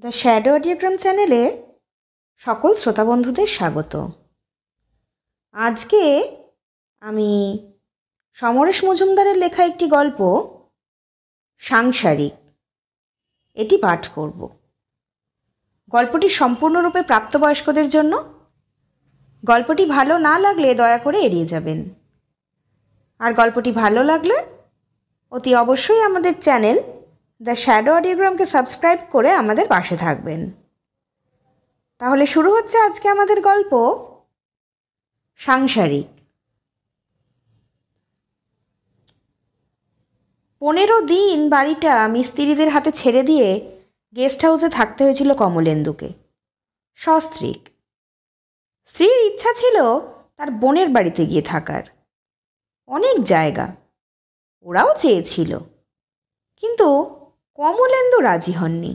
The shadow অডিওগ্রাম চ্যানেলে সকল শ্রোতা বন্ধুদের স্বাগত। আজকে আমি সমরেশ মজুমদারের লেখা একটি গল্প সাংসারিক এটি পাঠ করব। গল্পটি সম্পূর্ণরূপে প্রাপ্তবয়স্কদের জন্য। গল্পটি ভালো না লাগলে দয়া করে এড়িয়ে যাবেন। আর গল্পটি ভালো লাগলে অতি অবশ্যই আমাদের চ্যানেল দ্য শ্যাডো অডিওগ্রামকে সাবস্ক্রাইব করে আমাদের পাশে থাকবেন। তাহলে শুরু হচ্ছে আজকে আমাদের গল্প সাংসারিক। 15 দিন বাড়িটা মিস্ত্রিদের হাতে ছেড়ে দিয়ে গেস্ট হাউসে থাকতে হয়েছিল কমলেন্দুকে, সস্ত্রীক। স্ত্রীর ইচ্ছা ছিল তার বোনের বাড়িতে গিয়ে থাকার। অনেক জায়গা ওরাও চেয়েছিল, কিন্তু কমলেন্দু রাজি হননি।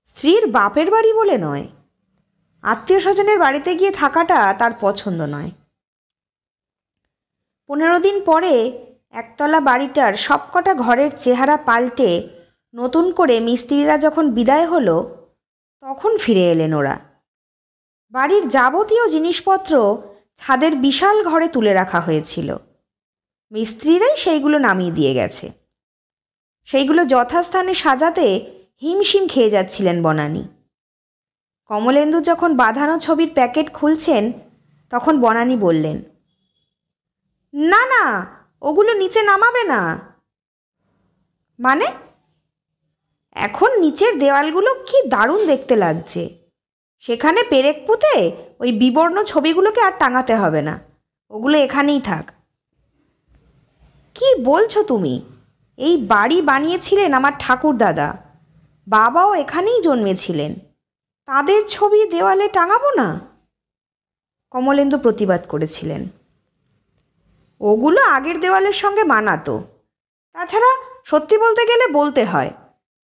স্ত্রীর বাপের বাড়ি বলে নয়, আত্মীয় স্বজনের বাড়িতে গিয়ে থাকাটা তার পছন্দ নয়। 15 দিন পরে একতলা বাড়িটার সবকটা ঘরের চেহারা পাল্টে নতুন করে মিস্ত্রিরা যখন বিদায় হলো, তখন ফিরে এলেন ওরা। বাড়ির যাবতীয় জিনিসপত্র ছাদের বিশাল ঘরে তুলে রাখা হয়েছিল। মিস্ত্রিরাই সেইগুলো নামিয়ে দিয়ে গেছে। সেইগুলো যথাস্থানে সাজাতে হিমশিম খেয়ে যাচ্ছিলেন বনানী। কমলেন্দু যখন বাঁধানো ছবির প্যাকেট খুলছেন, তখন বনানী বললেন, না না, ওগুলো নিচে নামাবে না। মানে? এখন নিচের দেওয়ালগুলো কি দারুণ দেখতে লাগছে। সেখানে পেরেক পুঁতে ওই বিবর্ণ ছবিগুলোকে আর টাঙাতে হবে না, ওগুলো এখানেই থাক। কি বলছো তুমি? এই বাড়ি বানিয়েছিলেন আমার ঠাকুর দাদা, বাবাও এখানেই জন্মেছিলেন, তাদের ছবি দেওয়ালে টাঙাবো না? কমলেন্দু প্রতিবাদ করেছিলেন। ওগুলো আগের দেওয়ালের সঙ্গে মানাতো। তাছাড়া সত্যি বলতে গেলে বলতে হয়,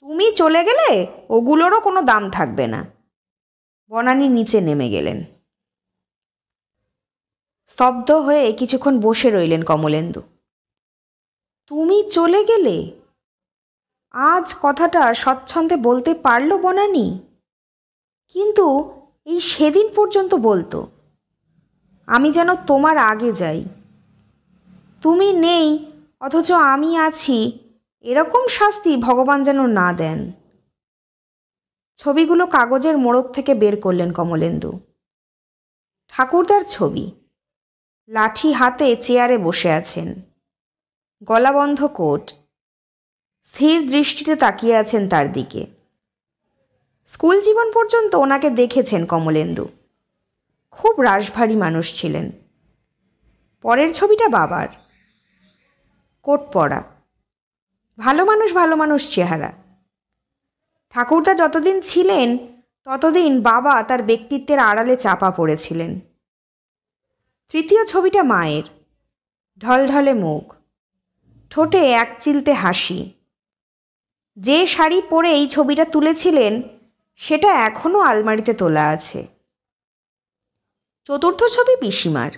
তুমি চলে গেলে ওগুলোরও কোনো দাম থাকবে না। বনানী নিচে নেমে গেলেন। স্তব্ধ হয়ে কিছুক্ষণ বসে রইলেন কমলেন্দু। তুমি চলে গেলে? আজ কথাটা স্বচ্ছন্দে বলতে পারল বনানী, কিন্তু এই সেদিন পর্যন্ত বলতো, আমি যেন তোমার আগে যাই। তুমি নেই অথচ আমি আছি, এরকম শাস্তি ভগবান যেন না দেন। ছবিগুলো কাগজের মোড়ক থেকে বের করলেন কমলেন্দু। ঠাকুরদার ছবি, লাঠি হাতে চেয়ারে বসে আছেন, গলাবন্ধ কোট, স্থির দৃষ্টিতে তাকিয়ে আছেন তার দিকে। স্কুল জীবন পর্যন্ত ওনাকে দেখেছেন কমলেন্দু। খুব রাশভারী মানুষ ছিলেন। পরের ছবিটা বাবার, কোট পরা, ভালো মানুষ চেহারা। ঠাকুরদা যতদিন ছিলেন ততদিন বাবা তার ব্যক্তিত্বের আড়ালে চাপা পড়েছিলেন। তৃতীয় ছবিটা মায়ের, ঢলঢলে মুখ, ঠোঁটে এক চিলতে হাসি। যে শাড়ি পরে এই ছবিটা তুলেছিলেন সেটা এখনও আলমারিতে তোলা আছে। চতুর্থ ছবি পিসিমার,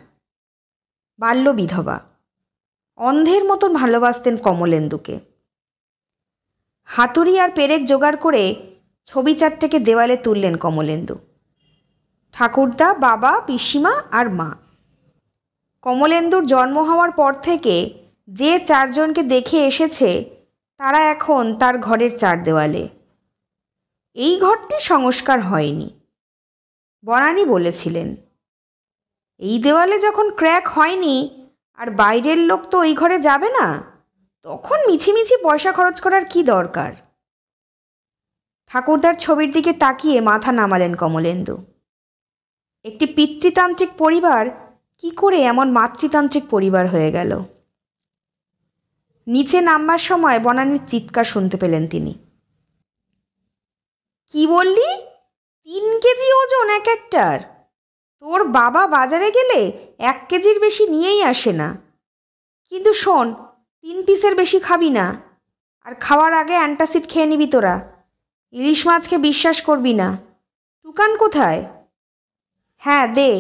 বাল্য বিধবা, অন্ধের মতন ভালোবাসতেন কমলেন্দুকে। হাতুড়ি আর পেরেক জোগাড় করে ছবি চারটেকে দেওয়ালে তুললেন কমলেন্দু। ঠাকুরদা, বাবা, পিসিমা আর মা। কমলেন্দুর জন্ম হওয়ার পর থেকে যে চারজনকে দেখে এসেছে তারা এখন তার ঘরের চার দেওয়ালে। এই ঘরটি সংস্কার হয়নি। বনানী বলেছিলেন, এই দেওয়ালে যখন ক্র্যাক হয়নি আর বাইরের লোক তো ওই ঘরে যাবে না, তখন মিছিমিছি পয়সা খরচ করার কি দরকার? ঠাকুরদার ছবির দিকে তাকিয়ে মাথা নামালেন কমলেন্দু। একটি পিতৃতান্ত্রিক পরিবার কি করে এমন মাতৃতান্ত্রিক পরিবার হয়ে গেল? নিচে নামবার সময় বনানীর চিৎকার শুনতে পেলেন তিনি। কি বললি? 3 কেজি ওজন এক একটার? তোর বাবা বাজারে গেলে 1 কেজির বেশি নিয়েই আসে না। কিন্তু শোন, 3 পিসের বেশি খাবি না, আর খাওয়ার আগে অ্যান্টাসিড খেয়ে নিবি তোরা। ইলিশ মাছকে বিশ্বাস করবি না। টুকান কোথায়? হ্যাঁ দে।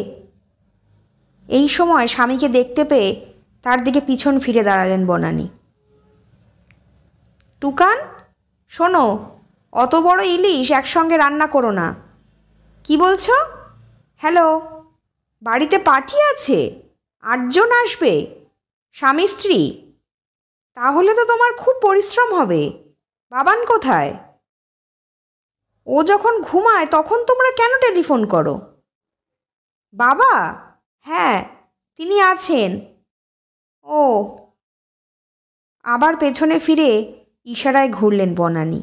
এই সময় স্বামীকে দেখতে পেয়ে তার দিকে পিছন ফিরে দাঁড়ালেন বনানী। টুকান, শোনো, অত বড় ইলিশ একসঙ্গে রান্না করো না। কি বলছো? হ্যালো, বাড়িতে পার্টি আছে? 8 জন আসবে? স্বামী স্ত্রী? তাহলে তো তোমার খুব পরিশ্রম হবে। বাবান কোথায়? ও যখন ঘুমায় তখন তোমরা কেন টেলিফোন করো? বাবা? হ্যাঁ, তিনি আছেন। ও। আবার পেছনে ফিরে ইশারায় ঘুরলেন বনানী।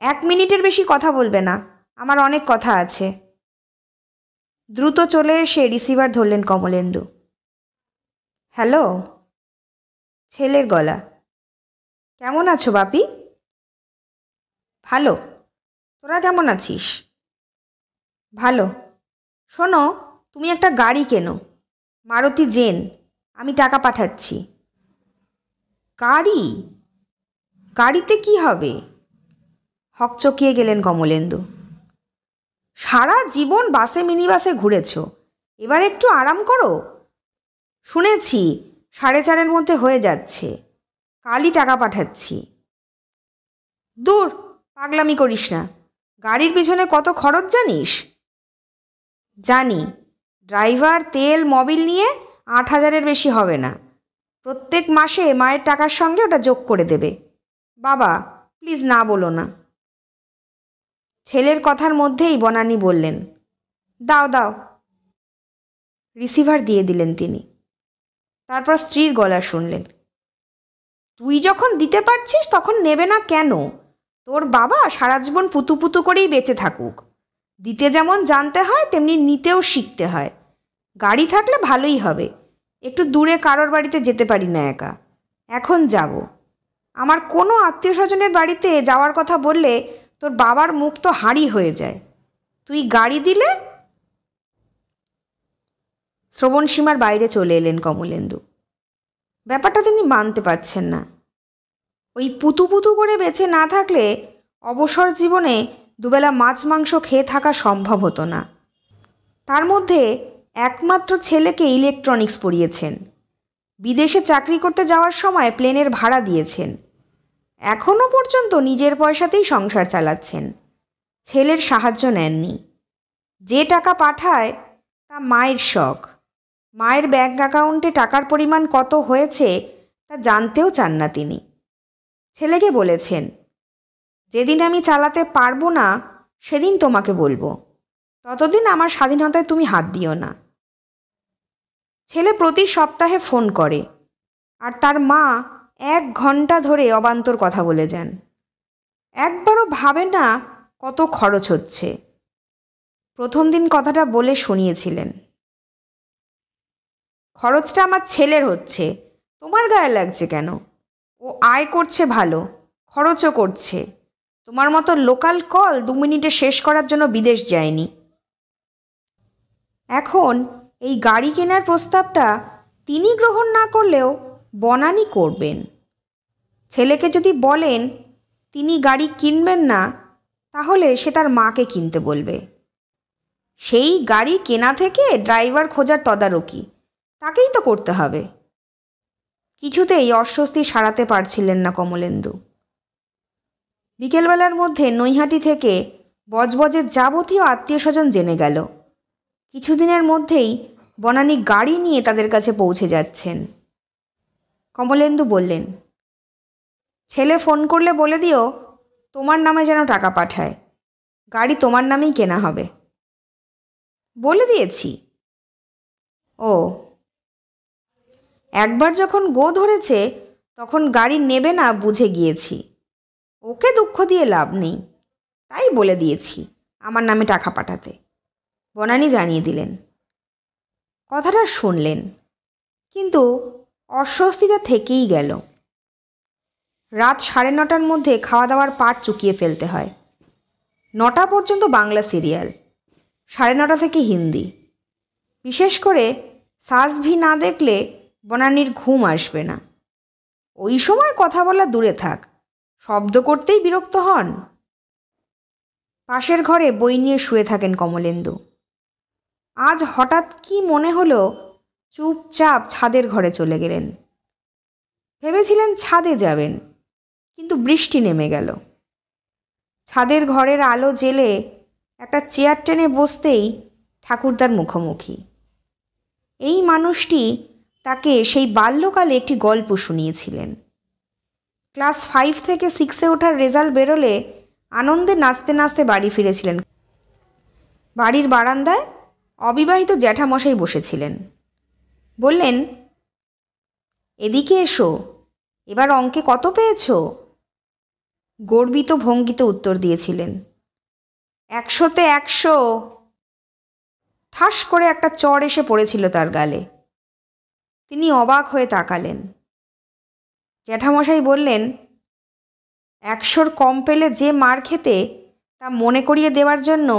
1 মিনিটের বেশি কথা বলবে না, আমার অনেক কথা আছে। দ্রুত চলে এসে রিসিভার ধরলেন কমলেন্দু। হ্যালো। ছেলের গলা। কেমন আছো বাপি? ভালো। তোরা কেমন আছিস? ভালো। শোনো, তুমি একটা গাড়ি কেনো, মারুতি জেন। আমি টাকা পাঠাচ্ছি। গাড়ি? গাড়িতে কি হবে? হকচকিয়ে গেলেন কমলেন্দু। সারা জীবন বাসে মিনি বাসে ঘুরেছ, এবার একটু আরাম করো। শুনেছি 4.5-এর মধ্যে হয়ে যাচ্ছে, কালই টাকা পাঠাচ্ছি। দূর, পাগলামি করিস না। গাড়ির পিছনে কত খরচ জানিস? জানি। ড্রাইভার, তেল, মোবিল নিয়ে 8,000-এর বেশি হবে না। প্রত্যেক মাসে মায়ের টাকার সঙ্গে ওটা যোগ করে দেবে। বাবা, প্লিজ না বলো না। ছেলের কথার মধ্যেই বনানী বললেন, দাও দাও। রিসিভার দিয়ে দিলেন তিনি। তারপর স্ত্রীর গলা শুনলেন, তুই যখন দিতে পারছিস তখন নেবে না কেন? তোর বাবা সারা জীবন পুতু পুতু করেই বেঁচে থাকুক। দিতে যেমন জানতে হয় তেমনি নিতেও শিখতে হয়। গাড়ি থাকলে ভালোই হবে। একটু দূরে কারোর বাড়িতে যেতে পারি না একা। এখন যাব। আমার কোনো আত্মীয় স্বজনের বাড়িতে যাওয়ার কথা বললে তোর বাবার মুখ তো হাঁড়ি হয়ে যায়। তুই গাড়ি দিলে। শ্রবণসীমার বাইরে চলে এলেন কমলেন্দু। ব্যাপারটা তিনি মানতে পারছেন না। ওই পুতু পুতু করে বেঁচে না থাকলে অবসর জীবনে দুবেলা মাছ মাংস খেয়ে থাকা সম্ভব হতো না। তার মধ্যে একমাত্র ছেলেকে ইলেকট্রনিক্স পড়িয়েছেন। বিদেশে চাকরি করতে যাওয়ার সময় প্লেনের ভাড়া দিয়েছেন। এখনও পর্যন্ত নিজের পয়সাতেই সংসার চালাচ্ছেন। ছেলের সাহায্য নেননি। যে টাকা পাঠায় তা মায়ের শখ। মায়ের ব্যাংক অ্যাকাউন্টে টাকার পরিমাণ কত হয়েছে তা জানতেও চান না তিনি। ছেলেকে বলেছেন, যেদিন আমি চালাতে পারবো না সেদিন তোমাকে বলবো, ততদিন আমার স্বাধীনতায় তুমি হাত দিও না। ছেলে প্রতি সপ্তাহে ফোন করে, আর তার মা 1 ঘন্টা ধরে অবান্তর কথা বলে যান। একবারও ভাবে না কত খরচ হচ্ছে। প্রথম দিন কথাটা বলে শুনিয়েছিলেন, খরচটা আমার ছেলের হচ্ছে, তোমার গায়ে লাগছে কেন? ও আয় করছে ভালো, খরচও করছে। তোমার মতো লোকাল কল 2 মিনিটে শেষ করার জন্য বিদেশ যায়নি। এখন এই গাড়ি কেনার প্রস্তাবটা তিনি গ্রহণ না করলেও বনানী করবেন। ছেলেকে যদি বলেন তিনি গাড়ি কিনবেন না, তাহলে সে তার মাকে কিনতে বলবে। সেই গাড়ি কেনা থেকে ড্রাইভার খোঁজার তদারকি তাকেই তো করতে হবে। কিছুতেই অস্বস্তি সারাতে পারছিলেন না কমলেন্দু। বিকেলবেলার মধ্যে নৈহাটি থেকে বজবজের যাবতীয় আত্মীয় স্বজন জেনে গেল। কিছুদিনের মধ্যেই বনানী গাড়ি নিয়ে তাদের কাছে পৌঁছে যাচ্ছেন। কমলেন্দু বললেন, ছেলে ফোন করলে বলে দিও তোমার নামে যেন টাকা পাঠায়। গাড়ি তোমার নামেই কেনা হবে। বলে দিয়েছি। ও, একবার যখন গো ধরেছে তখন গাড়ি নেবে না বুঝে গিয়েছি। ওকে দুঃখ দিয়ে লাভ নেই, তাই বলে দিয়েছি আমার নামে টাকা পাঠাতে। বনানী জানিয়ে দিলেন। কথাটা শুনলেন, কিন্তু অস্বস্তিটা থেকেই গেল। রাত 9:30-র মধ্যে খাওয়া দাওয়ার পাট চুকিয়ে ফেলতে হয়। 9টা পর্যন্ত বাংলা সিরিয়াল, 9:30 থেকে হিন্দি। বিশেষ করে সাস ভি না দেখলে বনানীর ঘুম আসবে না। ওই সময় কথা বলা দূরে থাক, শব্দ করতেই বিরক্ত হন। পাশের ঘরে বই নিয়ে শুয়ে থাকেন কমলেন্দু। আজ হঠাৎ কি মনে হলো চুপচাপ ছাদের ঘরে চলে গেলেন। ভেবেছিলেন ছাদে যাবেন, কিন্তু বৃষ্টি নেমে গেল। ছাদের ঘরের আলো জেলে একটা চেয়ার টেনে বসতেই ঠাকুরদার মুখোমুখি। এই মানুষটি তাকে সেই বাল্যকালে একটি গল্প শুনিয়েছিলেন। ক্লাস 5 থেকে 6-এ ওঠার রেজাল্ট বেরোলে আনন্দে নাচতে নাচতে বাড়ি ফিরেছিলেন। বাড়ির বারান্দায় অবিবাহিত জ্যাঠামশাই বসেছিলেন। বললেন, এদিকে এসো, এবার অঙ্কে কত পেয়েছ? গর্বিত ভঙ্গিতে উত্তর দিয়েছিলেন, 100-তে 100। ঠাস করে একটা চড় এসে পড়েছিল তার গালে। তিনি অবাক হয়ে তাকালেন। জ্যাঠামশাই বললেন, 100-র কম পেলে যে মার খেতে তা মনে করিয়ে দেওয়ার জন্য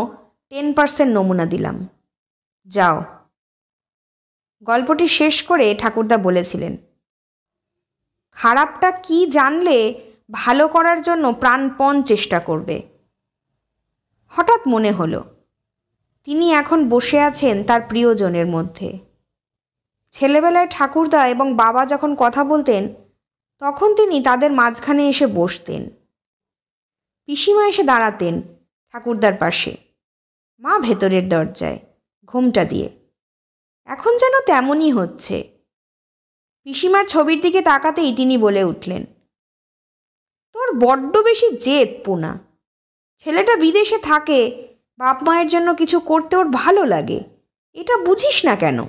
10% নমুনা দিলাম, যাও। গল্পটি শেষ করে ঠাকুরদা বলেছিলেন, খারাপটা কি জানলে ভালো করার জন্য প্রাণপণ চেষ্টা করবে। হঠাৎ মনে হলো তিনি এখন বসে আছেন তার প্রিয়জনের মধ্যে। ছেলেবেলায় ঠাকুরদা এবং বাবা যখন কথা বলতেন তখন তিনি তাদের মাঝখানে এসে বসতেন। পিসিমা এসে দাঁড়াতেন ঠাকুরদার পাশে, মা ভেতরের দরজায় ঘোমটা দিয়ে। এখন যেন তেমনই হচ্ছে। পিসিমার ছবির দিকে তাকাতেই তিনি বলে উঠলেন, তোর বড্ড বেশি জেদ পুনা। ছেলেটা বিদেশে থাকে, বাপ মায়ের জন্য কিছু করতে ওর ভালো লাগে, এটা বুঝিস না কেন?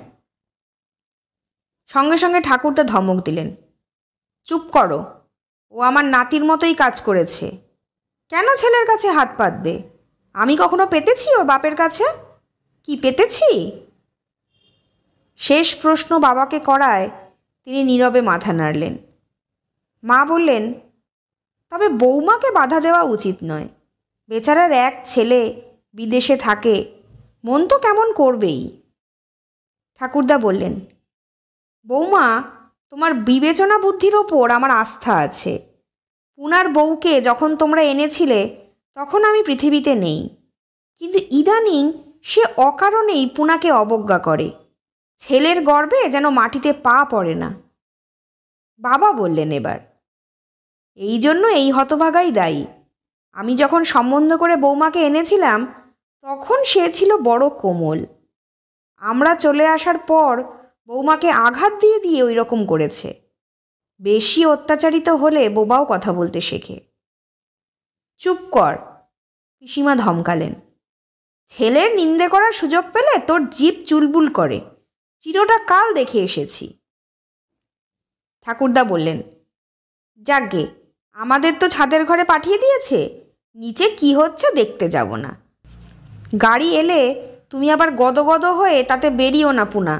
সঙ্গে সঙ্গে ঠাকুরদা ধমক দিলেন, চুপ করো, ও আমার নাতির মতোই কাজ করেছে, কেন ছেলের কাছে হাত পাতবে? আমি কখনো পেতেছি ওর বাপের কাছে? কি পেতেছি? শেষ প্রশ্ন বাবাকে করায় তিনি নীরবে মাথা নাড়লেন। মা বললেন, তবে বৌমাকে বাধা দেওয়া উচিত নয়। বেচারার এক ছেলে বিদেশে থাকে, মন তো কেমন করবেই। ঠাকুরদা বললেন, বৌমা, তোমার বিবেচনা বুদ্ধির ওপর আমার আস্থা আছে। পুনার বউকে যখন তোমরা এনেছিলে তখন আমি পৃথিবীতে নেই, কিন্তু ইদানিং সে অকারণেই পুনাকে অবজ্ঞা করে। ছেলের গর্বে যেন মাটিতে পা পড়ে না। বাবা বললেন এবার, এই জন্য এই হতভাগাই দায়ী। আমি যখন সম্বন্ধ করে বৌমাকে এনেছিলাম তখন সে ছিল বড় কোমল। আমরা চলে আসার পর বৌমাকে আঘাত দিয়ে দিয়ে ওই রকম করেছে। বেশি অত্যাচারিত হলে বোবাও কথা বলতে শেখে। চুপ কর, পিসিমা ধমকালেন। ছেলের নিন্দে করার সুযোগ পেলে তোর জিভ চুলবুল করে, চিরটা কাল দেখে এসেছি। ঠাকুরদা বললেন, যাকগে, আমাদের তো ছাদের ঘরে পাঠিয়ে দিয়েছে, নিচে কি হচ্ছে দেখতে যাব না। গাড়ি এলে তুমি আবার গদগদ হয়ে তাতে বেরিও না পুনা।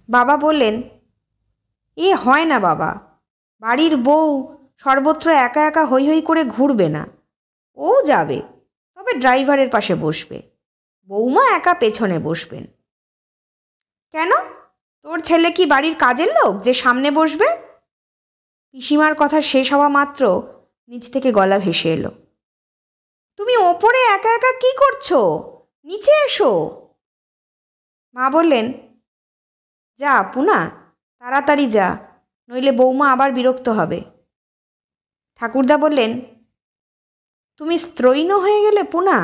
বাবা বললেন, এ হয় না বাবা, বাড়ির বউ সর্বত্র একা একা হৈ হৈ করে ঘুরবে না। ও যাবে, তবে ড্রাইভারের পাশে বসবে, বৌমা একা পেছনে বসবেন। কেন, তোর ছেলে কি বাড়ির কাজের লোক যে সামনে বসবে? পিসিমার কথা শেষ হওয়া মাত্র নিচ থেকে গলা ভেসে এলো, তুমি ওপরে একা একা কি করছো? নিচে এসো। মা বললেন, যা পুনা, তাড়াতাড়ি যা, নইলে বৌমা আবার বিরক্ত হবে। ঠাকুরদা বললেন, তুমি স্ত্রৈণ হয়ে গেলে পুনা।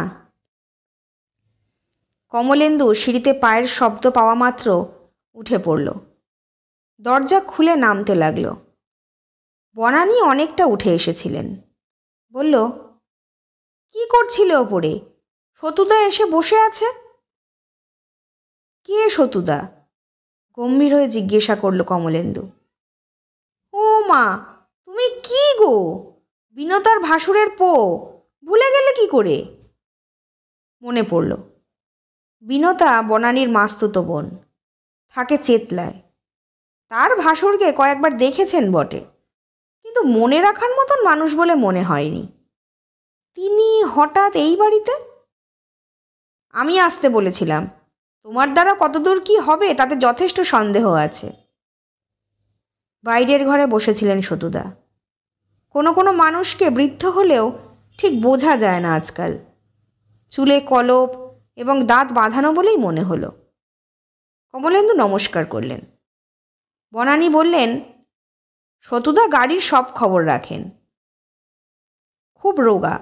কমলেন্দু সিঁড়িতে পায়ের শব্দ পাওয়া মাত্র উঠে পড়ল। দরজা খুলে নামতে লাগল। বনানী অনেকটা উঠে এসেছিলেন। বলল, কি করছিলে ওপরে? সতুদা এসে বসে আছে। কে সতুদা? গম্ভীর হয়ে জিজ্ঞাসা করল কমলেন্দু। ও মা, তুমি কি গো, বিনতার ভাসুরের পো, ভুলে গেলে কি করে? মনে পড়ল, বিনতা বনানীর মাস্তুতো বোন, থাকে চেতলায়। তার ভাসুরকে কয়েকবার দেখেছেন বটে, কিন্তু মনে রাখার মতন মানুষ বলে মনে হয়নি। তিনি হঠাৎ এই বাড়িতে? আমি আসতে বলেছিলাম, তোমার দ্বারা কতদূর কি হবে তাতে যথেষ্ট সন্দেহ আছে। বাইরের ঘরে বসেছিলেন সতুদা। কোনো কোনো মানুষকে বৃদ্ধ হলেও ঠিক বোঝা যায় না আজকাল। চুলে কলপ এবং দাঁত বাঁধানো বলেই মনে হলো। কমলেন্দু নমস্কার করলেন। বনানী বললেন, সতুদা গাড়ির সব খবর রাখেন। খুব রোগা,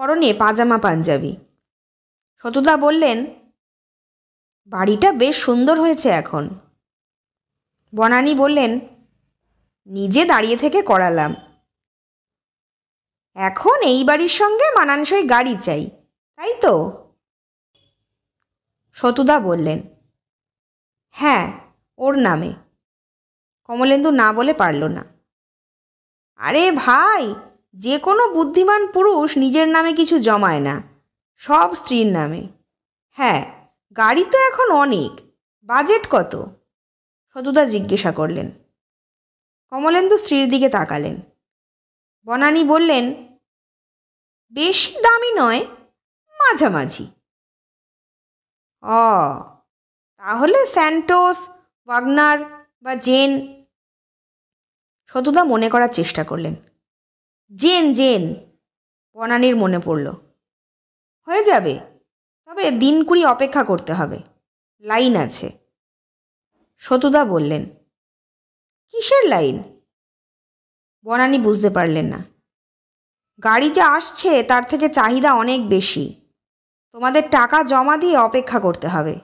পরনে পাজামা পাঞ্জাবি। সতুদা বললেন, বাড়িটা বেশ সুন্দর হয়েছে এখন। বনানী বললেন, নিজে দাঁড়িয়ে থেকে করালাম। এখন এই বাড়ির সঙ্গে মানানসই গাড়ি চাই, তাই তো? সতুদা বললেন, হ্যাঁ, ওর নামে। কমলেন্দু না বলে পারল না। আরে ভাই, যে কোনো বুদ্ধিমান পুরুষ নিজের নামে কিছু জমায় না, সব স্ত্রীর নামে। হ্যাঁ, গাড়ি তো এখন অনেক, বাজেট কত? সতুদা জিজ্ঞাসা করলেন। কমলেন্দু স্ত্রীর দিকে তাকালেন। বনানী বললেন, বেশি দামি নয়, মাঝামাঝি। তাহলে স্যান্টোস, ওয়াগনার বা জেন। সতুদা মনে করার চেষ্টা করলেন। জেন। বনানীর মনে পড়ল। হয়ে যাবে, তবে দিন 20 অপেক্ষা করতে হবে, লাইন আছে। সতুদা বললেন, কিসের লাইন? বনানী বুঝতে পারলেন না। গাড়ি যা আসছে তার থেকে চাহিদা অনেক বেশি, তোমাদের টাকা জমা দিয়ে অপেক্ষা করতে হবে।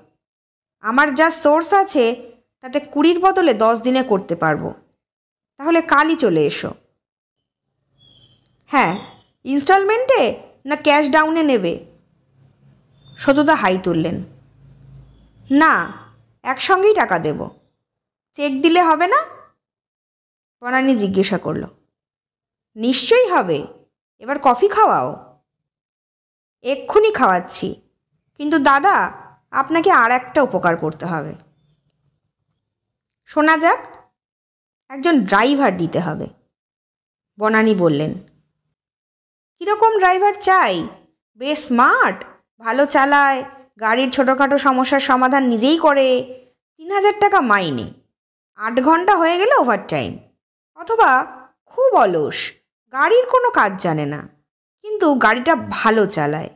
আমার যা সোর্স আছে তাতে 20-র বদলে 10 দিনে করতে পারবো। তাহলে কালই চলে এসো। হ্যাঁ, ইনস্টলমেন্টে না ক্যাশ ডাউনে নেবে? সতুদা হাই তুললেন। না, একসঙ্গেই টাকা দেব। চেক দিলে হবে না? বনানী জিজ্ঞাসা করল। নিশ্চয়ই হবে। এবার কফি খাওয়াও। এক্ষুনি খাওয়াচ্ছি, কিন্তু দাদা, আপনাকে আর একটা উপকার করতে হবে। শোনা যাক। একজন ড্রাইভার দিতে হবে। বনানী বললেন, কীরকম ড্রাইভার চাই? বেশ স্মার্ট, ভালো চালায়, গাড়ির ছোটোখাটো সমস্যার সমাধান নিজেই করে, 3000 টাকা মাইনে, 8 ঘন্টা হয়ে গেলে ওভারটাইম। অথবা খুব অলস, গাড়ির কোনো কাজ জানে না, কিন্তু গাড়িটা ভালো চালায়,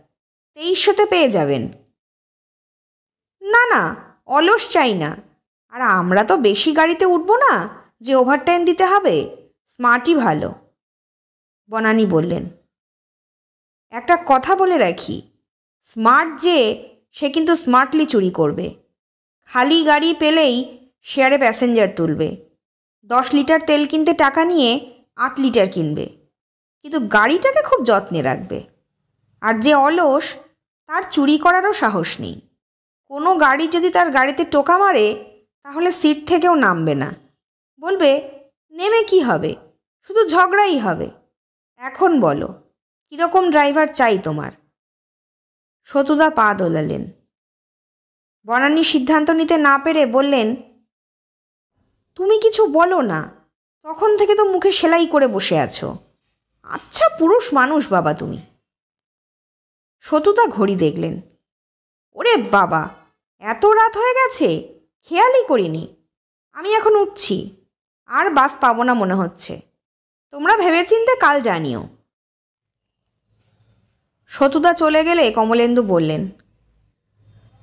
2300-তে পেয়ে যাবেন। না, অলস চাই না। আর আমরা তো বেশি গাড়িতে উঠব না যে ওভারটাইম দিতে হবে, স্মার্টই ভালো। বনানী বললেন, একটা কথা বলে রাখি, স্মার্ট যে সে কিন্তু স্মার্টলি চুরি করবে। খালি গাড়ি পেলেই শেয়ারে প্যাসেঞ্জার তুলবে। 10 লিটার তেল কিনতে টাকা নিয়ে 8 লিটার কিনবে, কিন্তু গাড়িটাকে খুব যত্নে রাখবে। আর যে অলস, তার চুরি করারও সাহস নেই। কোনো গাড়ি যদি তার গাড়িতে টোকা মারে তাহলে সিট থেকেও নামবে না, বলবে নেমে কি হবে, শুধু ঝগড়াই হবে। এখন বলো, কীরকম ড্রাইভার চাই তোমার? সতুদা পা দোলালেন। বনানী সিদ্ধান্ত নিতে না পেরে বললেন, তুমি কিছু বলো না, তখন থেকে তো মুখে সেলাই করে বসে আছো। আচ্ছা পুরুষ মানুষ বাবা তুমি। সতুদা ঘড়ি দেখলেন। ওরে বাবা, এত রাত হয়ে গেছে, খেয়ালই করিনি। আমি এখন উঠছি, আর বাস পাবো না মনে হচ্ছে। তোমরা ভেবেচিন্তে কাল জানিও। সতুদা চলে গেলে কমলেন্দু বললেন,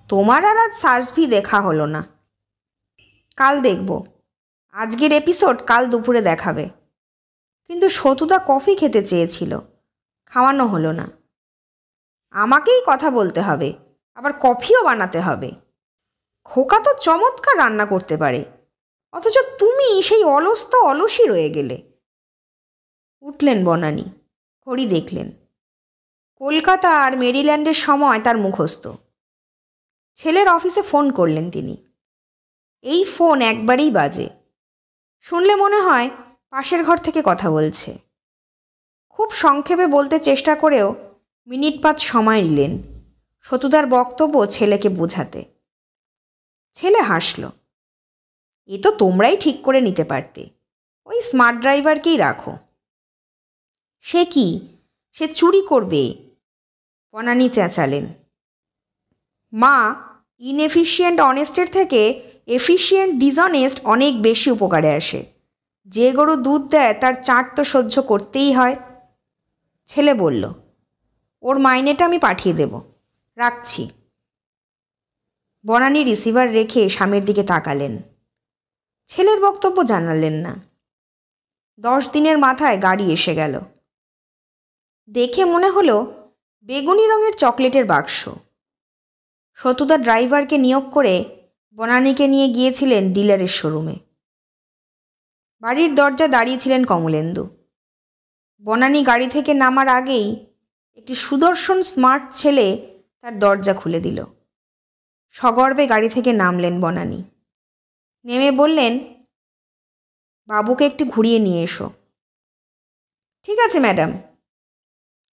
তোমার আর আজ সার্সভি দেখা হলো না। কাল দেখব। আজকের এপিসোড কাল দুপুরে দেখাবে। কিন্তু সতুদা কফি খেতে চেয়েছিল, খাওয়ানো হলো না। আমাকেই কথা বলতে হবে, আবার কফিও বানাতে হবে। খোকা তো চমৎকার রান্না করতে পারে, অথচ তুমি সেই অলস অলসই রয়ে গেলে। উঠলেন বনানী, ঘড়ি দেখলেন। কলকাতা আর মেরিল্যান্ডের সময় তার মুখস্থ। ছেলের অফিসে ফোন করলেন তিনি। এই ফোন একবারেই বাজে। শুনলে মনে হয় পাশের ঘর থেকে কথা বলছে। খুব সংক্ষেপে বলতে চেষ্টা করেও মিনিট 5 সময় নিলেন সতুদার বক্তব্য ছেলেকে বোঝাতে। ছেলে হাসল। এ তো তোমরাই ঠিক করে নিতে পারতে, ওই স্মার্ট ড্রাইভারকেই রাখো। সে কি, সে চুরি করবে? বনানী চেঁচালেন। মা, ইনএফিশিয়েন্ট অনেস্টের থেকে এফিশিয়েন্ট ডিসঅনেস্ট অনেক বেশি উপকারে আসে। যে গরু দুধ দেয় তার চাট তো সহ্য করতেই হয়। ছেলে বলল, ওর মাইনেটা আমি পাঠিয়ে দেব, রাখছি। বনানী রিসিভার রেখে স্বামীর দিকে তাকালেন। ছেলের বক্তব্য জানালেন না। 10 দিনের মাথায় গাড়ি এসে গেল। দেখে মনে হলো বেগুনি রঙের চকলেটের বাক্স। সতুদা ড্রাইভারকে নিয়োগ করে বনানীকে নিয়ে গিয়েছিলেন ডিলারের শোরুমে। বাড়ির দরজা দাঁড়িয়েছিলেন কমলেন্দু। বনানী গাড়ি থেকে নামার আগেই একটি সুদর্শন স্মার্ট ছেলে তার দরজা খুলে দিল। সগর্বে গাড়ি থেকে নামলেন বনানী। নেমে বললেন, বাবুকে একটু ঘুরিয়ে নিয়ে এসো। ঠিক আছে ম্যাডাম।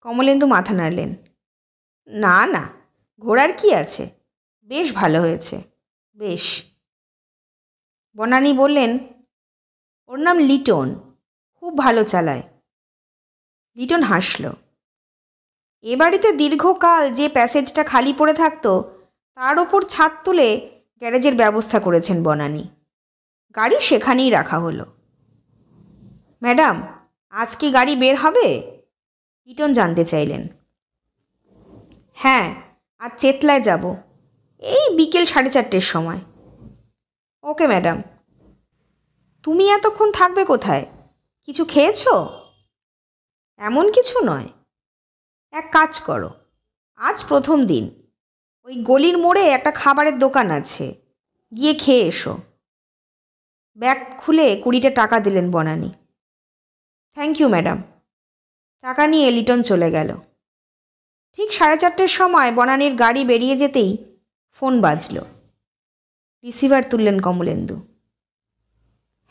কমলেন্দু মাথা নাড়লেন। না না, ঘোরার কি আছে, বেশ ভালো হয়েছে, বেশ। বনানী বললেন, ওর নাম লিটন, খুব ভালো চালায়। লিটন হাসল। এ বাড়িতে দীর্ঘকাল যে প্যাসেজটা খালি পড়ে থাকতো তার ওপর ছাদ তুলে গ্যারেজের ব্যবস্থা করেছেন বনানী। গাড়ি সেখানেই রাখা হলো। ম্যাডাম, আজ কি গাড়ি বের হবে? লিটন জানতে চাইলেন। হ্যাঁ, আজ চেতলায় যাব, এই বিকেল 4:30 সময়। Okay madam. তুমি এতক্ষণ থাকবে কোথায়? কিছু খেয়েছো? এমন কিছু নয়। এক কাজ করো, আজ প্রথম দিন, ওই গলির মোড়ে একটা খাবারের দোকান আছে, গিয়ে খেয়ে এসো। ব্যাগ খুলে 20টা টাকা দিলেন বনানী। Thank you madam. টাকা নিয়ে লিটন চলে গেল। ঠিক 4:30 সময় বনানীর গাড়ি বেরিয়ে যেতেই ফোন বাজল। রিসিভার তুললেন কমলেন্দু।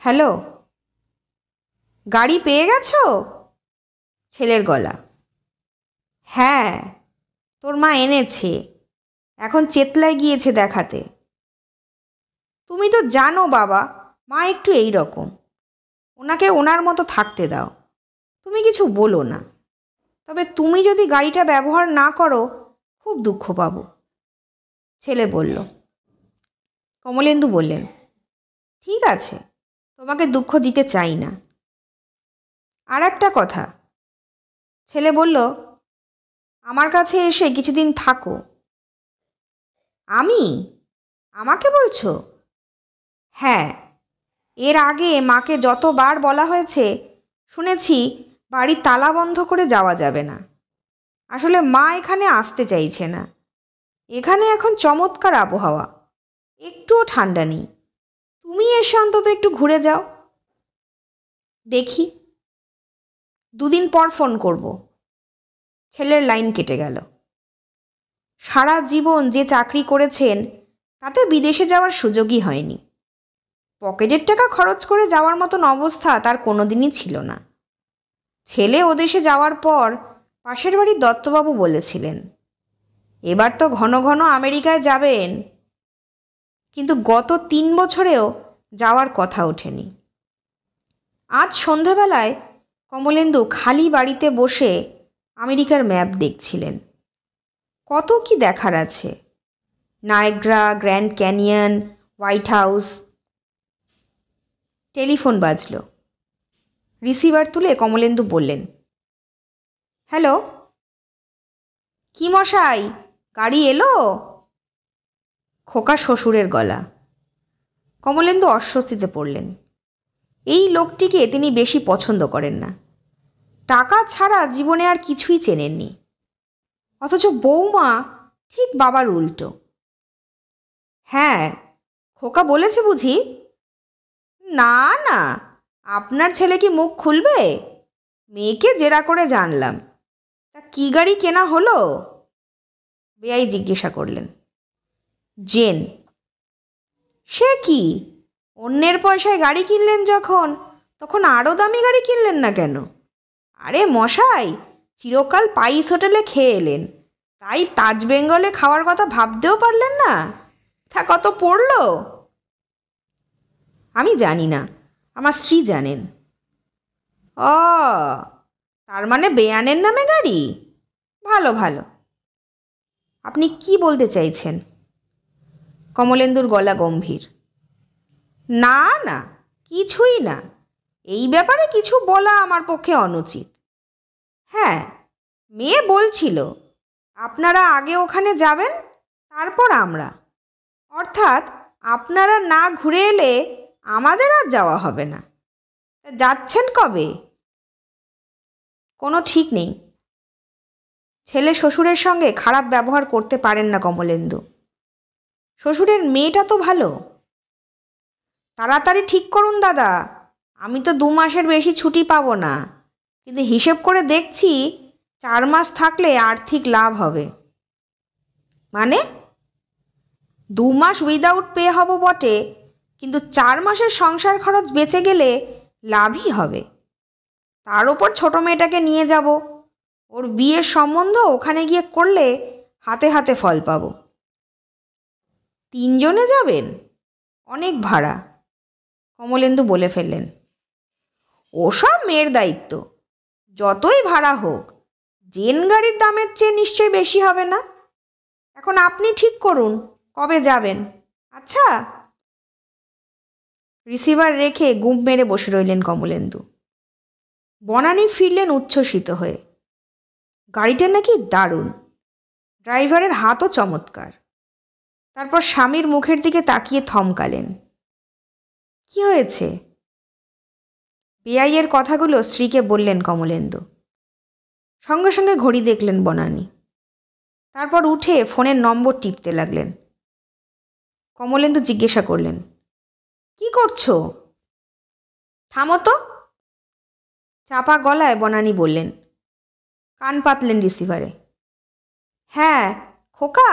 হ্যালো, গাড়ি পেয়ে গেছো? ছেলের গলা। হ্যাঁ, তোর মা এনেছে, এখন চেতলায় গিয়েছে দেখাতে। তুমি তো জানো বাবা, মা একটু এই রকম, ওনাকে ওনার মতো থাকতে দাও, তুমি কিছু বলো না। তবে তুমি যদি গাড়িটা ব্যবহার না করো খুব দুঃখ পাবো। ছেলে বলল। কমলেন্দু বললেন, ঠিক আছে, তোমাকে দুঃখ দিতে চাই না। আর একটা কথা। ছেলে বলল, আমার কাছে এসে কিছুদিন থাকো। আমি? আমাকে বলছো? হ্যাঁ, এর আগে মাকে যতবার বলা হয়েছে শুনেছি বাড়ি তালা বন্ধ করে যাওয়া যাবে না। আসলে মা এখানে আসতে চাইছে না। এখানে এখন চমৎকার আবহাওয়া, একটুও ঠান্ডা নেই। তুমি এসে অন্তত একটু ঘুরে যাও। দেখি, 2 দিন পর ফোন করব। ছেলের লাইন কেটে গেল। সারা জীবন যে চাকরি করেছেন তাতে বিদেশে যাওয়ার সুযোগই হয়নি। পকেটের টাকা খরচ করে যাওয়ার মতন অবস্থা তার কোনোদিনই ছিল না। ছেলে ওদেশে যাওয়ার পর পাশের বাড়ির দত্তবাবু বলেছিলেন, এবার তো ঘন ঘন আমেরিকায় যাবেন, কিন্তু গত 3 বছরেও যাওয়ার কথা ওঠেনি। আজ সন্ধ্যাবেলায় কমলেন্দু খালি বাড়িতে বসে আমেরিকার ম্যাপ দেখছিলেন। কত কি দেখার আছে, Niagara, Grand Canyon, White House. Telephone বাজল। রিসিভার তুলে কমলেন্দু বললেন, হ্যালো। কি মশাই, গাড়ি এলো? খোকা শ্বশুরের গলা। কমলেন্দু অস্বস্তিতে পড়লেন। এই লোকটিকে তিনি বেশি পছন্দ করেন না। টাকা ছাড়া জীবনে আর কিছুই চেনেননি, অথচ বৌমা ঠিক বাবার উল্টো। হ্যাঁ, খোকা বলেছে বুঝি? না না, আপনার ছেলে কি মুখ খুলবে? মেয়েকে জেরা করে জানলাম। তা কী গাড়ি কেনা হলো? বেয়াই জিজ্ঞাসা করলেন। জেন। সে কি, অন্যের পয়সায় গাড়ি কিনলেন যখন, তখন আরও দামি গাড়ি কিনলেন না কেন? আরে মশাই, চিরকাল পাইস হোটেলে খেয়ে এলেন, তাই তাজ বেঙ্গলে খাওয়ার কথা ভাবতেও পারলেন না? তা কত পড়ল? আমি জানি না, আমার স্ত্রী জানেন। ও, তার মানে বেয়ানের নামে গাড়ি? ভালো ভালো। আপনি কি বলতে চাইছেন? কমলেন্দুর গলা গম্ভীর। না না, কিছুই না, এই ব্যাপারে কিছু বলা আমার পক্ষে অনুচিত। হ্যাঁ, মেয়ে বলছিল আপনারা আগে ওখানে যাবেন, তারপর আমরা, অর্থাৎ আপনারা না ঘুরে এলে আমাদের আর যাওয়া হবে না। যাচ্ছেন কবে? কোনো ঠিক নেই। ছেলে শ্বশুরের সঙ্গে খারাপ ব্যবহার করতে পারেন না কমলেন্দু। শ্বশুরের মেয়েটা তো ভালো। তাড়াতাড়ি ঠিক করুন দাদা, আমি তো 2 মাসের বেশি ছুটি পাবো না, কিন্তু হিসেব করে দেখছি 4 মাস থাকলে আর্থিক লাভ হবে। মানে? 2 মাস উইদাউট পে হব বটে, কিন্তু 4 মাসের সংসার খরচ বেঁচে গেলে লাভই হবে। তার ওপর ছোট মেয়েটাকে নিয়ে যাব, ওর বিয়ের সম্বন্ধ ওখানে গিয়ে করলে হাতে হাতে ফল পাব। 3 জনে যাবেন? অনেক ভাড়া, কমলেন্দু বলে ফেললেন। ওসব মেয়ের দায়িত্ব, যতই ভাড়া হোক জেন গাড়ির দামের চেয়ে নিশ্চয়ই বেশি হবে না। এখন আপনি ঠিক করুন কবে যাবেন। আচ্ছা। রিসিভার রেখে গুম মেরে বসে রইলেন কমলেন্দু। বনানী ফিরলেন উচ্ছ্বসিত হয়ে। গাড়িটা নাকি দারুণ, ড্রাইভারের হাতও চমৎকার। তারপর স্বামীর মুখের দিকে তাকিয়ে থমকালেন। কি হয়েছে? বেআইয়ের কথাগুলো স্ত্রীকে বললেন কমলেন্দু। সঙ্গে সঙ্গে ঘড়ি দেখলেন বনানী। তারপর উঠে ফোনের নম্বর টিপতে লাগলেন। কমলেন্দু জিজ্ঞাসা করলেন, কি করছো? থামো তো, চাপা গলায় বনানী বললেন। কান পাতলেন রিসিভারে। হ্যাঁ খোকা,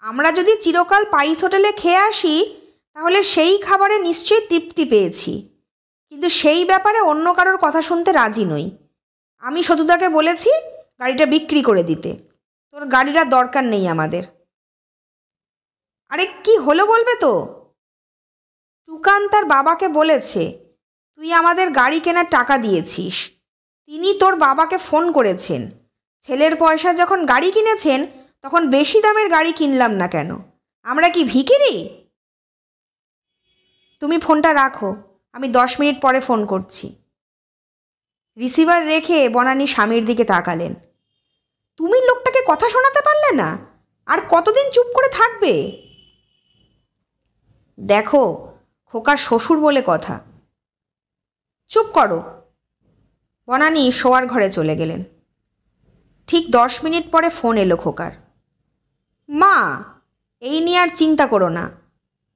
আমরা যদি চিরকাল পাইস হোটেলে খেয়ে আসি তাহলে সেই খাবারে নিশ্চয়ই তৃপ্তি পেয়েছি, কিন্তু সেই ব্যাপারে অন্য কারোর কথা শুনতে রাজি নই। আমি সতুদাকে বলেছি গাড়িটা বিক্রি করে দিতে। তোর গাড়িটা দরকার নেই আমাদের। আরে কি হলো বলবে তো? টুকান তার বাবাকে বলেছে তুই আমাদের গাড়ি কেনার টাকা দিয়েছিস। তিনি তোর বাবাকে ফোন করেছেন, ছেলের পয়সা যখন গাড়ি কিনেছেন তখন বেশি দামের গাড়ি কিনলাম না কেন? আমরা কি ভিখিরি? তুমি ফোনটা রাখো, আমি 10 মিনিট পরে ফোন করছি। রিসিভার রেখে বনানী স্বামীর দিকে তাকালেন। তুমি লোকটাকে কথা শোনাতে পারলে না? আর কতদিন চুপ করে থাকবে? দেখো, খোকার শ্বশুর বলে কথা। চুপ করো। বনানী শোয়ার ঘরে চলে গেলেন। ঠিক 10 মিনিট পরে ফোন এলো খোকার। মা, এই নিয়ে আর চিন্তা করো না,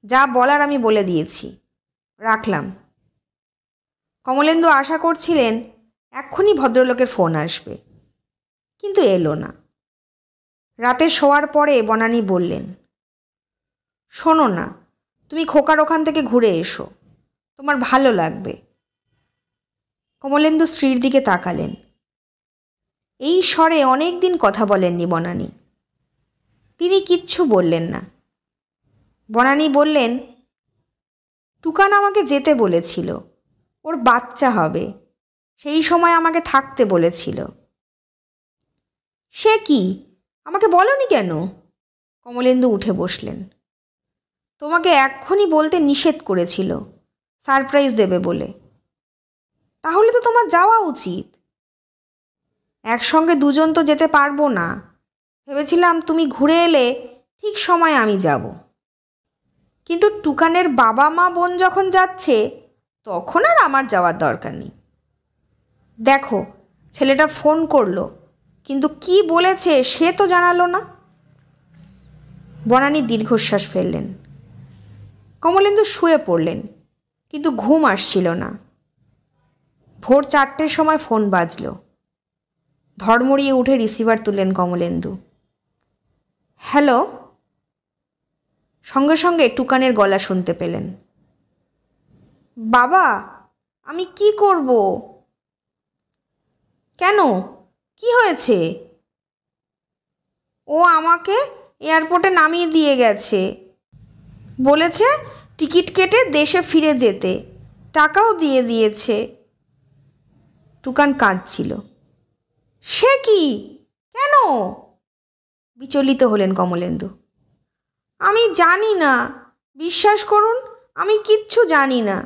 যা বলার আমি বলে দিয়েছি, রাখলাম। কমলেন্দু আশা করছিলেন এক্ষুনি ভদ্রলোকের ফোন আসবে, কিন্তু এলো না। রাতে শোয়ার পরে বনানী বললেন, শোনো না, তুমি খোকার ওখান থেকে ঘুরে এসো, তোমার ভালো লাগবে। কমলেন্দু স্ত্রীর দিকে তাকালেন। এই স্বরে অনেক দিন কথা বলেননি বনানী। তিনি কিচ্ছু বললেন না। বনানী বললেন, টুকান আমাকে যেতে বলেছিল, ওর বাচ্চা হবে, সেই সময় আমাকে থাকতে বলেছিল। সে কি, আমাকে বলনি কেন? কমলেন্দু উঠে বসলেন। তোমাকে এক্ষুনি বলতে নিষেধ করেছিল, সারপ্রাইজ দেবে বলে। তাহলে তো তোমার যাওয়া উচিত। একসঙ্গে দুজন তো যেতে পারবো না, ভেবেছিলাম তুমি ঘুরে এলে ঠিক সময় আমি যাব। কিন্তু টুকানের বাবা মা বোন যখন যাচ্ছে তখন আর আমার যাওয়ার দরকার নেই। দেখো, ছেলেটা ফোন করলো, কিন্তু কি বলেছে সে তো জানালো না। বনানী দীর্ঘশ্বাস ফেললেন। কমলেন্দু শুয়ে পড়লেন, কিন্তু ঘুম আসছিল না। ভোর 4টের সময় ফোন বাজল। ধড়মড়িয়ে উঠে রিসিভার তুললেন কমলেন্দু। হ্যালো। সঙ্গে সঙ্গে টুকানের গলা শুনতে পেলেন। বাবা, আমি কি করব? কেন, কি হয়েছে? ও আমাকে এয়ারপোর্টে নামিয়ে দিয়ে গেছে, বলেছে টিকিট কেটে দেশে ফিরে যেতে, টাকাও দিয়ে দিয়েছে। টুকান কাঁদছিল। সে কি, কেন? বিচলিত হলেন কমলেন্দু। আমি জানি না, বিশ্বাস করুন, আমি কিচ্ছু জানি না।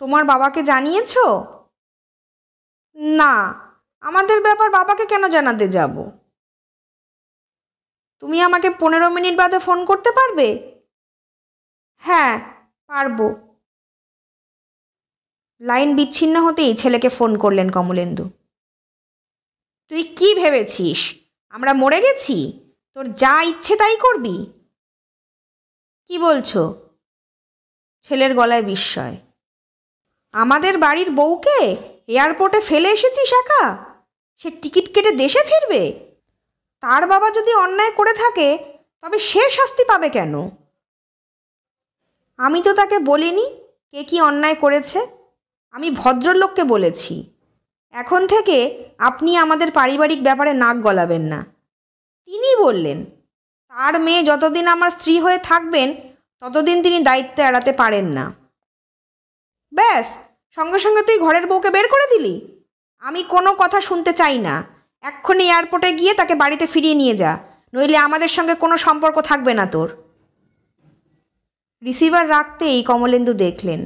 তোমার বাবাকে জানিয়েছ? না, আমাদের ব্যাপার বাবাকে কেন জানাতে যাব? তুমি আমাকে 15 মিনিট বাদে ফোন করতে পারবে? হ্যাঁ, পারবো। লাইন বিচ্ছিন্ন হতেই ছেলেকে ফোন করলেন কমলেন্দু। তুই কি ভেবেছিস আমরা মরে গেছি? তোর যা ইচ্ছে তাই করবি? কি বলছো? ছেলের গলায় বিস্ময়। আমাদের বাড়ির বউকে এয়ারপোর্টে ফেলে এসেছিস একা? সে টিকিট কেটে দেশে ফিরবে? তার বাবা যদি অন্যায় করে থাকে তবে সে শাস্তি পাবে কেন? আমি তো তাকে বলিনি কে কি অন্যায় করেছে। আমি ভদ্রলোককে বলেছি, এখন থেকে আপনি আমাদের পারিবারিক ব্যাপারে নাক গলাবেন না। তিনি বললেন তার মেয়ে যতদিন আমার স্ত্রী হয়ে থাকবেন ততদিন তিনি দায়িত্ব এড়াতে পারেন না। ব্যাস, সঙ্গে সঙ্গে তুই ঘরের বউকে বের করে দিলি। আমি কোনো কথা শুনতে চাই না। এক্ষুনি এয়ারপোর্টে গিয়ে তাকে বাড়িতে ফিরিয়ে নিয়ে যা, নইলে আমাদের সঙ্গে কোনো সম্পর্ক থাকবে না তোর। রিসিভার রাখতেই কমলেন্দু দেখলেন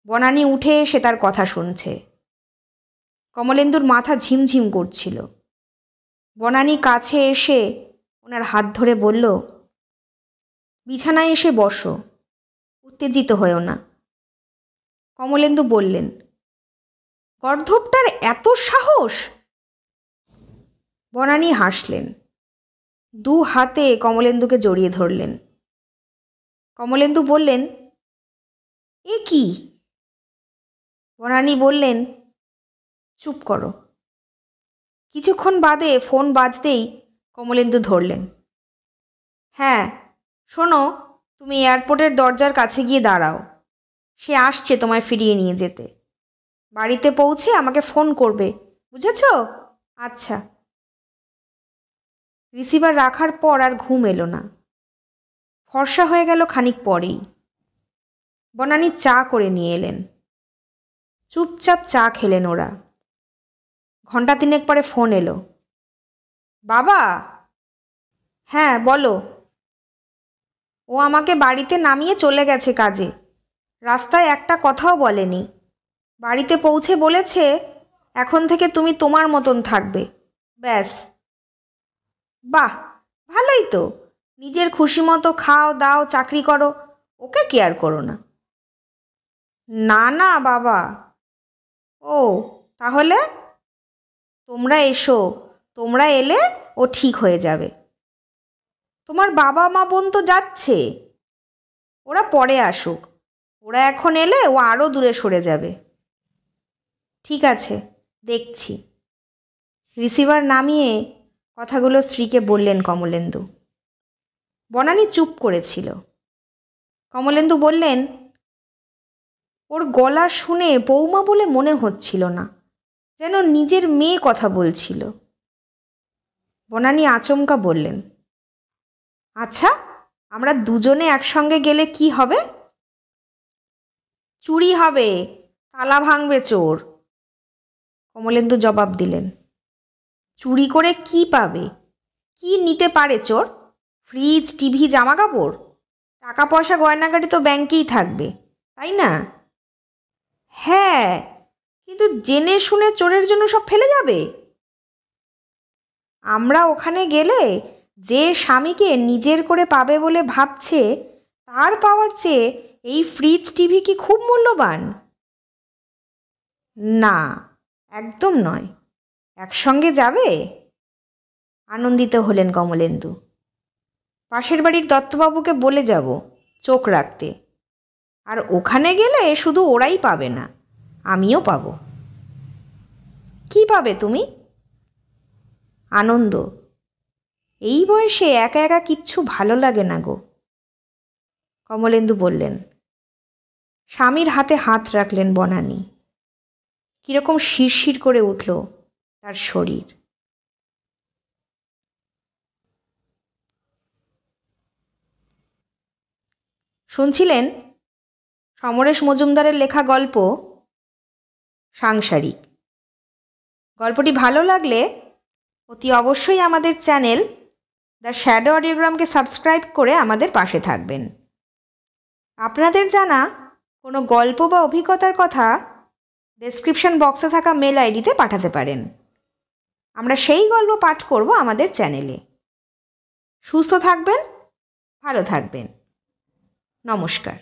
বনানী উঠে এসে তার কথা শুনছে। কমলেন্দুর মাথা ঝিমঝিম করছিল। বনানী কাছে এসে ওনার হাত ধরে বলল, বিছানায় এসে বসো, উত্তেজিত হয়েও না। কমলেন্দু বললেন, গর্ধবটার এত সাহস? বনানী হাসলেন, দু হাতে কমলেন্দুকে জড়িয়ে ধরলেন। কমলেন্দু বললেন, এ কি? বনানী বললেন, চুপ করো। কিছুক্ষণ বাদে ফোন বাজতেই কমলেন্দু ধরলেন। হ্যাঁ শোনো, তুমি এয়ারপোর্টের দরজার কাছে গিয়ে দাঁড়াও। সে আসছে তোমায় ফিরিয়ে নিয়ে যেতে। বাড়িতে পৌঁছে আমাকে ফোন করবে, বুঝেছ? আচ্ছা। রিসিভার রাখার পর আর ঘুম এলো না। ফর্সা হয়ে গেল খানিক পরেই। বনানী চা করে নিয়ে এলেন। চুপচাপ চা খেলেন ওরা। ঘণ্টা তিনেক পরে ফোন এলো। বাবা? হ্যাঁ বলো। ও আমাকে বাড়িতে নামিয়ে চলে গেছে কাজে। রাস্তায় একটা কথাও বলেনি। বাড়িতে পৌঁছে বলেছে এখন থেকে তুমি তোমার মতন থাকবে, ব্যাস। বাহ, ভালোই তো। নিজের খুশি মতো খাও দাও, চাকরি করো, ওকে কেয়ার করো না। না না বাবা। ও তাহলে? তোমরা এসো, তোমরা এলে ও ঠিক হয়ে যাবে। তোমার বাবা মা বোন তো যাচ্ছে, ওরা পরে আসুক। ওরা এখন এলে ও আরও দূরে সরে যাবে। ঠিক আছে, দেখছি। রিসিভার নামিয়ে কথাগুলো স্ত্রীকে বললেন কমলেন্দু। বনানী চুপ করেছিল। কমলেন্দু বললেন, ওর গলা শুনে বৌমা বলে মনে হচ্ছিল না, যেন নিজের মেয়ে কথা বলছিল। বনানী আচমকা বললেন, আচ্ছা আমরা দুজনে একসঙ্গে গেলে কি হবে? চুরি হবে, তালা ভাঙবে চোর। কমলেন্দু জবাব দিলেন, চুরি করে কি পাবে? কি নিতে পারে চোর? ফ্রিজ, টিভি, জামা কাপড়? টাকা পয়সা গয়নাগাড়ি তো ব্যাংকেই থাকবে, তাই না? হ্যাঁ, কিন্তু জেনে শুনে চোরের জন্য সব ফেলে যাবে। আমরা ওখানে গেলে যে স্বামীকে নিজের করে পাবে বলে ভাবছে তার পাওয়ার চেয়ে এই ফ্রিজ টিভি কি খুব মূল্যবান? না, একদম নয়। একসঙ্গে যাবে? আনন্দিত হলেন কমলেন্দু। পাশের বাড়ির দত্তবাবুকে বলে যাব চোখ রাখতে। আর ওখানে গেলে শুধু ওরাই পাবে না, আমিও পাবো। কি পাবে তুমি? আনন্দ। এই বয়সে একা একা কিচ্ছু ভালো লাগে না গো। কমলেন্দু বললেন। স্বামীর হাতে হাত রাখলেন বনানী। কীরকম শিরশির করে উঠল তার শরীর। শুনছিলেন সমরেশ মজুমদারের লেখা গল্প সাংসারিক। গল্পটি ভালো লাগলে অতি অবশ্যই আমাদের চ্যানেল দ্য শ্যাডো অডিওগ্রামকে সাবস্ক্রাইব করে আমাদের পাশে থাকবেন। আপনাদের জানা কোনো গল্প বা অভিজ্ঞতার কথা ডেসক্রিপশন বক্সে থাকা মেল আইডিতে পাঠাতে পারেন। আমরা সেই গল্প পাঠ করব আমাদের চ্যানেলে। সুস্থ থাকবেন, ভালো থাকবেন। নমস্কার।